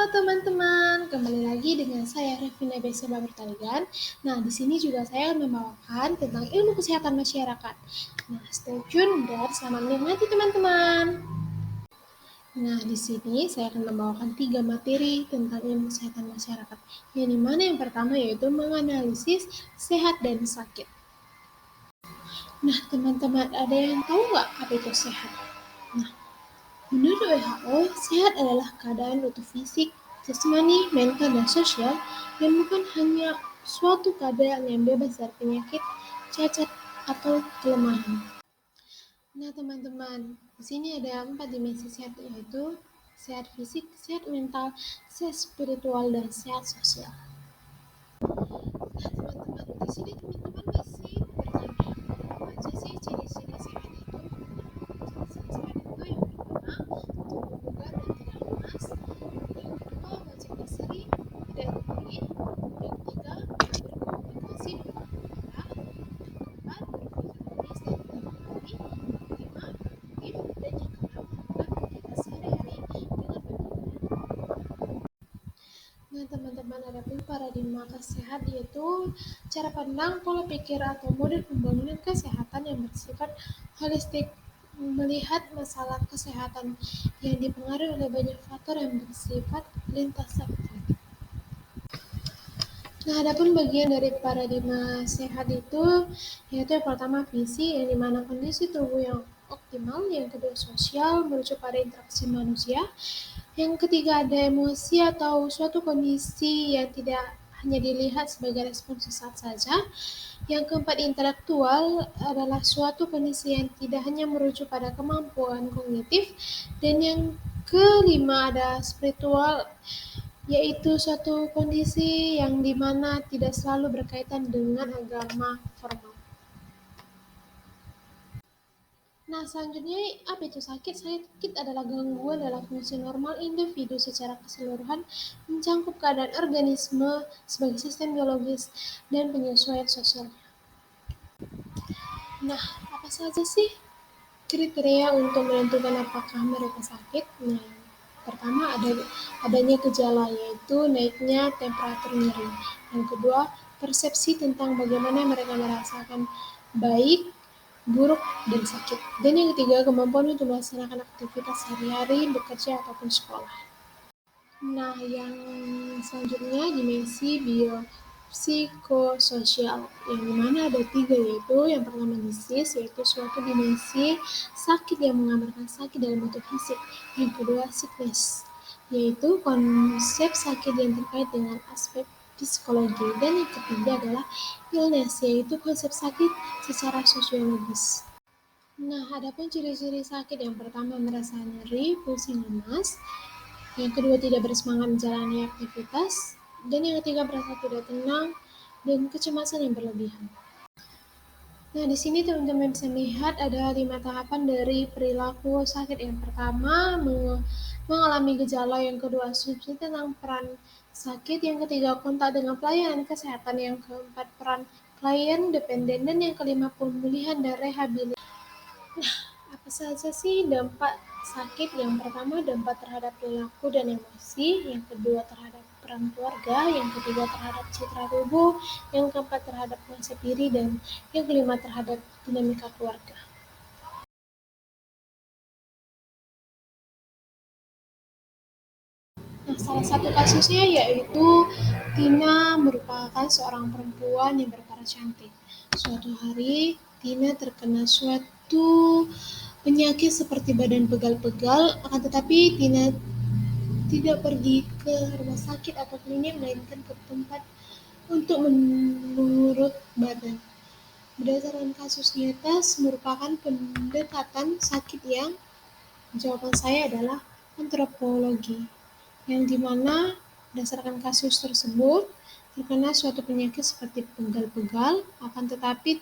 teman-teman, kembali lagi dengan saya Revina Besema Bertalian. Nah, di sini juga saya akan membawakan tentang ilmu kesehatan masyarakat. Nah, stay tune dan selamat menikmati teman-teman. Nah, di sini saya akan membawakan 3 materi tentang ilmu kesehatan masyarakat. Yang dimana yang pertama yaitu menganalisis sehat dan sakit. Nah, teman-teman, ada yang tahu nggak apa itu sehat? Nah, menurut WHO, sehat adalah keadaan utuh fisik, jasmani, mental, dan sosial yang bukan hanya suatu keadaan yang bebas dari penyakit, cacat, atau kelemahan. Nah, teman-teman, di sini ada 4 dimensi sehat, yaitu sehat fisik, sehat mental, sehat spiritual, dan sehat sosial. Nah, teman-teman, di sini teman-teman pasti bertanya, apa aja sih ciri-ciri sehat itu? Ciri-ciri sehat itu yang pertama, tubuh bugar dan tidak lemas. Yang kedua, wajah berseri, tidak gurih. Yang ketiga, berkomunikasi dengan mudah. Yang keempat, berpikir logis dan tidak berani. Kelima, produktif. Dan yang keenam, melakukan kegiatan sehari-hari dengan baik. Nah, teman-teman, ada pun paradigma kesehat yaitu cara pandang, pola pikir, atau model pembangunan kesehatan yang bersifat holistik, melihat masalah kesehatan yang dipengaruhi oleh banyak faktor yang bersifat lintas sektor. Nah, adapun bagian dari paradigma sehat itu yaitu yang pertama visi, yang dimana kondisi tubuh yang optimal, yang kedua sosial, merujuk pada interaksi manusia, yang ketiga ada emosi atau suatu kondisi yang tidak hanya dilihat sebagai respon sesaat saja. Yang keempat intelektual adalah suatu kondisi yang tidak hanya merujuk pada kemampuan kognitif. Dan yang kelima ada spiritual, yaitu suatu kondisi yang dimana tidak selalu berkaitan dengan agama formal. Nah, selanjutnya apa itu sakit? Sakit adalah gangguan dalam fungsi normal individu secara keseluruhan, mencakup keadaan organisme sebagai sistem biologis dan penyesuaian sosial. Nah, apa saja sih kriteria untuk menentukan apakah mereka sakit? Nah, pertama adanya gejala yaitu naiknya temperatur nyeri. Yang kedua, persepsi tentang bagaimana mereka merasakan baik, buruk, dan sakit. Dan yang ketiga, kemampuan untuk melaksanakan aktivitas sehari-hari, bekerja, ataupun sekolah. Nah, yang selanjutnya dimensi biopsikososial, yang dimana ada 3 yaitu yang pertama disease, yaitu suatu dimensi sakit yang menggambarkan sakit dalam bentuk fisik. Yang kedua sickness, yaitu konsep sakit yang terkait dengan aspek psikologi. Dan yang ketiga adalah illness, yaitu konsep sakit secara sosiologis. Nah, adapun ciri-ciri sakit yang pertama merasa nyeri, pusing, lemas. Yang kedua tidak bersemangat menjalani aktivitas. Dan yang ketiga merasa tidak tenang dan kecemasan yang berlebihan. Nah, di sini teman-teman bisa melihat ada 5 tahapan dari perilaku sakit. Yang pertama, mengalami gejala. Yang kedua, asumsi tentang peran sakit. Yang ketiga, kontak dengan pelayanan kesehatan. Yang keempat, peran klien dependen. Dan yang kelima, pemulihan dan rehabilitasi. Nah, apa saja sih dampak sakit? Yang pertama, dampak terhadap perilaku dan emosi. Yang kedua, terhadap peran keluarga. Yang ketiga, terhadap citra tubuh. Yang keempat, terhadap konsep diri. Dan yang kelima, terhadap dinamika keluarga. Nah, salah satu kasusnya yaitu Tina merupakan seorang perempuan yang berparas cantik. Suatu hari, Tina terkena suatu penyakit seperti badan pegal-pegal, akan tetapi Tina tidak pergi ke rumah sakit atau klinik, melainkan ke tempat untuk menurut badan. Berdasarkan kasus nyata merupakan pendekatan sakit yang jawaban saya adalah antropologi, yang dimana berdasarkan kasus tersebut terkena suatu penyakit seperti pegal-pegal, akan tetapi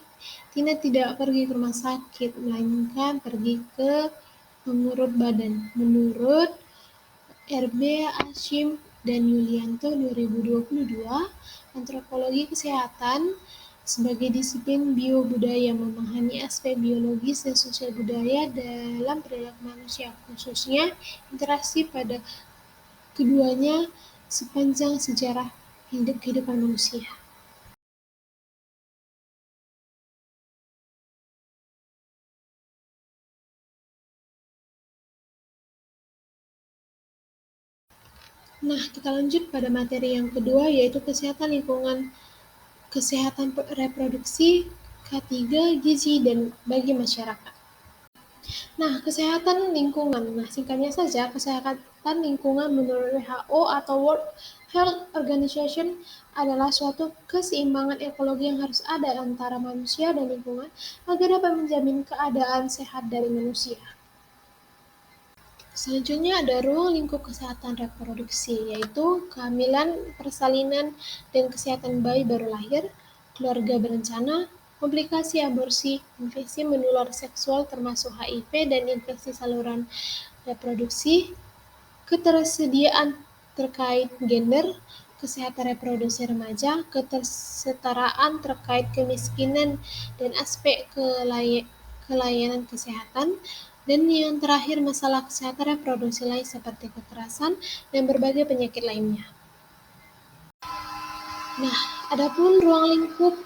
Tina tidak pergi ke rumah sakit, melainkan pergi ke pengurut badan. Menurut R.B. Ashim dan Yulianto 2022, antropologi kesehatan sebagai disiplin biobudaya memahami aspek biologis dan sosial budaya dalam perilaku manusia, khususnya interaksi pada keduanya sepanjang sejarah kehidupan manusia. Nah, kita lanjut pada materi yang kedua, yaitu kesehatan lingkungan, kesehatan reproduksi, K3, gizi, dan bagi masyarakat. Nah, kesehatan lingkungan. Nah, singkatnya saja, kesehatan lingkungan menurut WHO atau World Health Organization adalah suatu keseimbangan ekologi yang harus ada antara manusia dan lingkungan agar dapat menjamin keadaan sehat dari manusia. Selanjutnya ada ruang lingkup kesehatan reproduksi, yaitu kehamilan, persalinan, dan kesehatan bayi baru lahir, keluarga berencana, komplikasi aborsi, infeksi menular seksual termasuk HIV dan infeksi saluran reproduksi, ketersediaan terkait gender, kesehatan reproduksi remaja, ketersetaraan terkait kemiskinan dan aspek kelayanan kesehatan, dan yang terakhir masalah kesehatan reproduksi lain seperti kekerasan dan berbagai penyakit lainnya. Nah, adapun ruang lingkup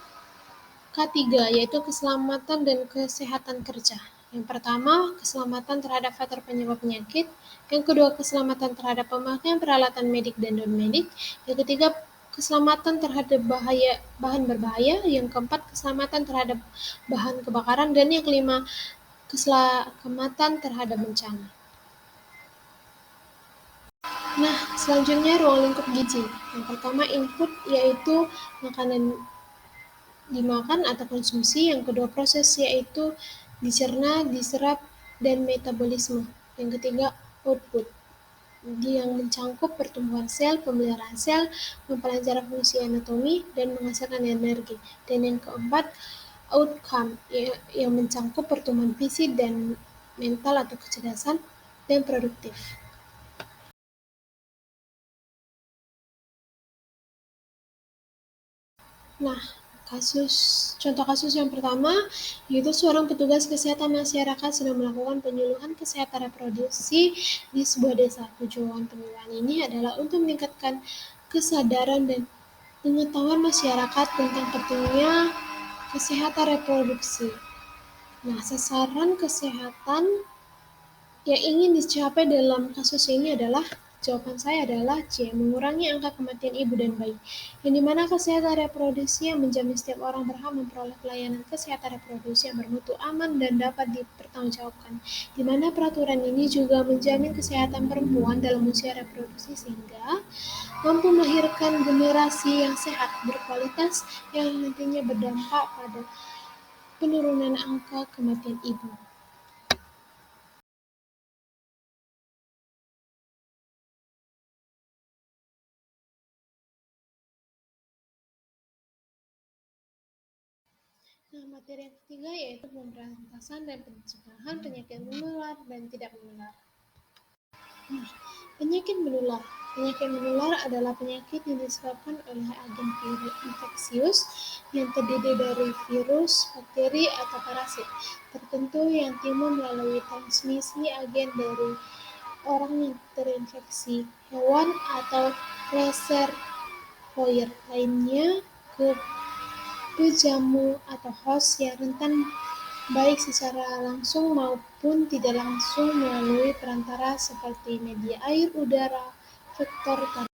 K3 yaitu keselamatan dan kesehatan kerja. Yang pertama, keselamatan terhadap faktor penyebab penyakit. Yang kedua, keselamatan terhadap pemakaian peralatan medik dan non-medik. Yang ketiga, keselamatan terhadap bahan berbahaya. Yang keempat, keselamatan terhadap bahan kebakaran. Dan yang kelima, keselamatan terhadap bencana. Nah, selanjutnya ruang lingkup gizi. Yang pertama, input yaitu makanan dimakan atau konsumsi, yang kedua proses yaitu dicerna, diserap, dan metabolisme. Yang ketiga output yang mencangkup pertumbuhan sel, pemeliharaan sel, memperlancar fungsi anatomi, dan menghasilkan energi. Dan yang keempat outcome yang mencangkup pertumbuhan fisik dan mental atau kecerdasan dan produktif. Nah, contoh kasus yang pertama, yaitu seorang petugas kesehatan masyarakat sedang melakukan penyuluhan kesehatan reproduksi di sebuah desa. Tujuan penyuluhan ini adalah untuk meningkatkan kesadaran dan pengetahuan masyarakat tentang pentingnya kesehatan reproduksi. Nah, sasaran kesehatan yang ingin dicapai dalam kasus ini adalah, jawaban saya adalah C, mengurangi angka kematian ibu dan bayi, yang dimana kesehatan reproduksi yang menjamin setiap orang berhak memperoleh pelayanan kesehatan reproduksi yang bermutu, aman, dan dapat dipertanggungjawabkan, di mana peraturan ini juga menjamin kesehatan perempuan dalam usia reproduksi sehingga mampu melahirkan generasi yang sehat, berkualitas, yang nantinya berdampak pada penurunan angka kematian ibu. Nah, materi yang ketiga yaitu pemberantasan dan pencegahan penyakit menular dan tidak menular. Nah, penyakit menular. Penyakit menular adalah penyakit yang disebabkan oleh agen infeksius yang terdiri dari virus, bakteri, atau parasit tertentu yang timbul melalui transmisi agen dari orang yang terinfeksi, hewan, atau reservoir lainnya ke pejamu atau host yang rentan baik secara langsung maupun tidak langsung melalui perantara seperti media air, udara, vektor tanah.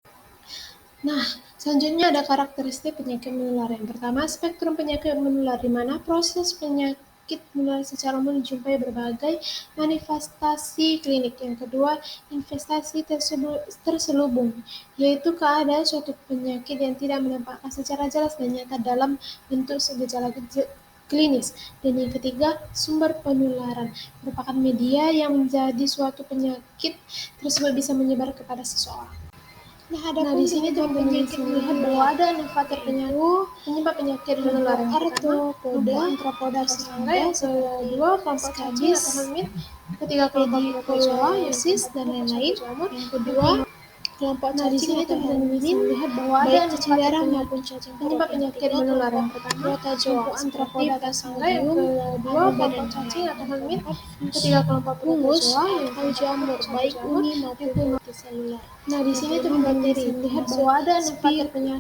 Nah, selanjutnya ada karakteristik penyakit menular. Yang pertama, spektrum penyakit menular, di mana proses penyakit menular secara umum dijumpai berbagai manifestasi klinik. Yang kedua, investasi terselubung, yaitu keadaan suatu penyakit yang tidak menampakkan secara jelas dan nyata dalam bentuk gejala klinis. Dan yang ketiga, sumber penularan, merupakan media yang menjadi suatu penyakit tersebut bisa menyebar kepada seseorang. Nah, di sini teman-teman bisa melihat bahwa ada 6 faktor penyebab penyakit menular. Arthropoda, antropoda, serangga, yang kedua kelompok cacing atau helminth, ketiga kelompok protozoa, yosis, dan lain-lain. Yang kedua kelompok cacing atau helminth, baik cacing darah maupun cacing perut. Penyakit menular yang pertama, protozoa seperti Plasmodium, amoeba dan cacing atau helminth. Ketiga kelompok fungus atau jamur, baik uni maupun multiselular. Nah, di sini teman-teman bisa melihat bahwa ada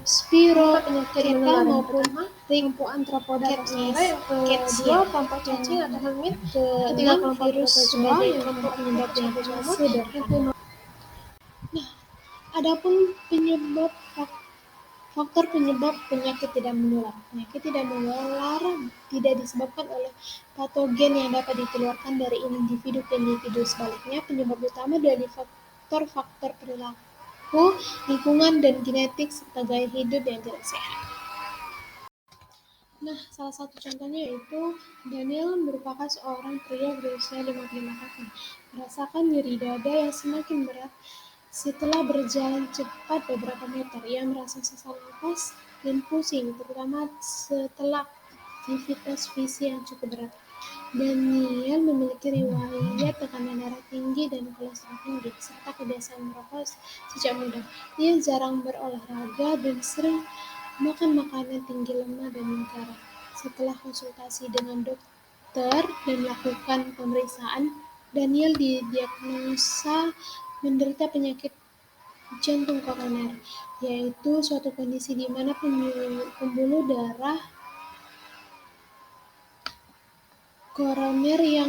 Spirochaeta maupun Rickettsia, kelompok cacing atau helminth. Ketiga kelompok virus sebagai kelompok penyebab yang sederhana. Adapun faktor penyebab penyakit tidak menular. Penyakit tidak menular tidak disebabkan oleh patogen yang dapat dikeluarkan dari individu ke individu. Sebaliknya, penyebab utama dari faktor-faktor perilaku, lingkungan, dan genetik serta gaya hidup yang tidak sehat. Nah, salah satu contohnya yaitu Daniel merupakan seorang pria berusia 55 tahun, merasakan nyeri dada yang semakin berat. Setelah berjalan cepat beberapa meter, ia merasa sesak napas dan pusing, terutama setelah aktivitas fisik yang cukup berat. Daniel memiliki riwayat tekanan darah tinggi dan kolesterol tinggi, serta kebiasaan merokok sejak muda. Ia jarang berolahraga dan sering makan makanan tinggi lemak dan mengkara. Setelah konsultasi dengan dokter dan melakukan pemeriksaan, Daniel didiagnosa menderita penyakit jantung koroner, yaitu suatu kondisi di mana pembuluh darah koroner yang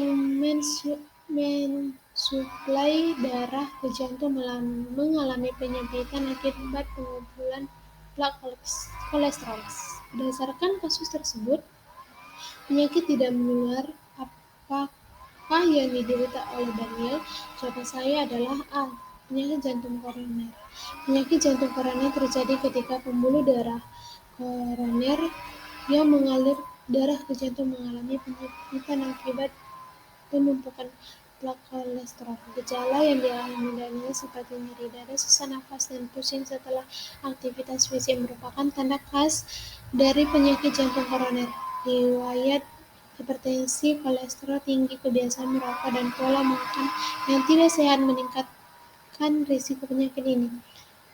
mensuplai darah ke jantung mengalami penyempitan akibat pengumpulan plak kolesterol. Berdasarkan kasus tersebut, penyakit tidak menular apakah yang diderita oleh Daniel? Jawaban saya adalah A. Penyakit jantung koroner. Penyakit jantung koroner terjadi ketika pembuluh darah koroner yang mengalir darah ke jantung mengalami penyempitan akibat penumpukan plak kolesterol. Gejala yang dialami Daniel seperti nyeri dada, sesak nafas, dan pusing setelah aktivitas fisik merupakan tanda khas dari penyakit jantung koroner. Riwayat hipertensi, kolesterol tinggi, kebiasaan merokok, dan pola makan yang tidak sehat meningkatkan risiko penyakit ini.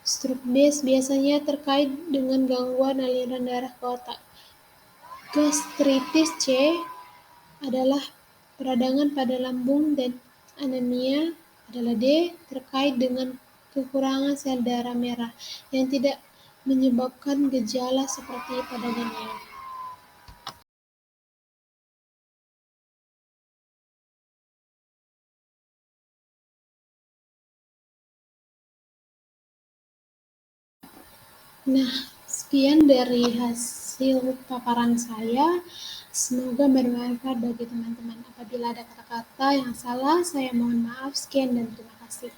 Stroke biasanya terkait dengan gangguan aliran darah ke otak. Gastritis C adalah peradangan pada lambung, dan anemia adalah D, terkait dengan kekurangan sel darah merah yang tidak menyebabkan gejala seperti pada Daniel. Nah, sekian dari hasil paparan saya. Semoga bermanfaat bagi teman-teman. Apabila ada kata-kata yang salah, saya mohon maaf. Sekian dan terima kasih.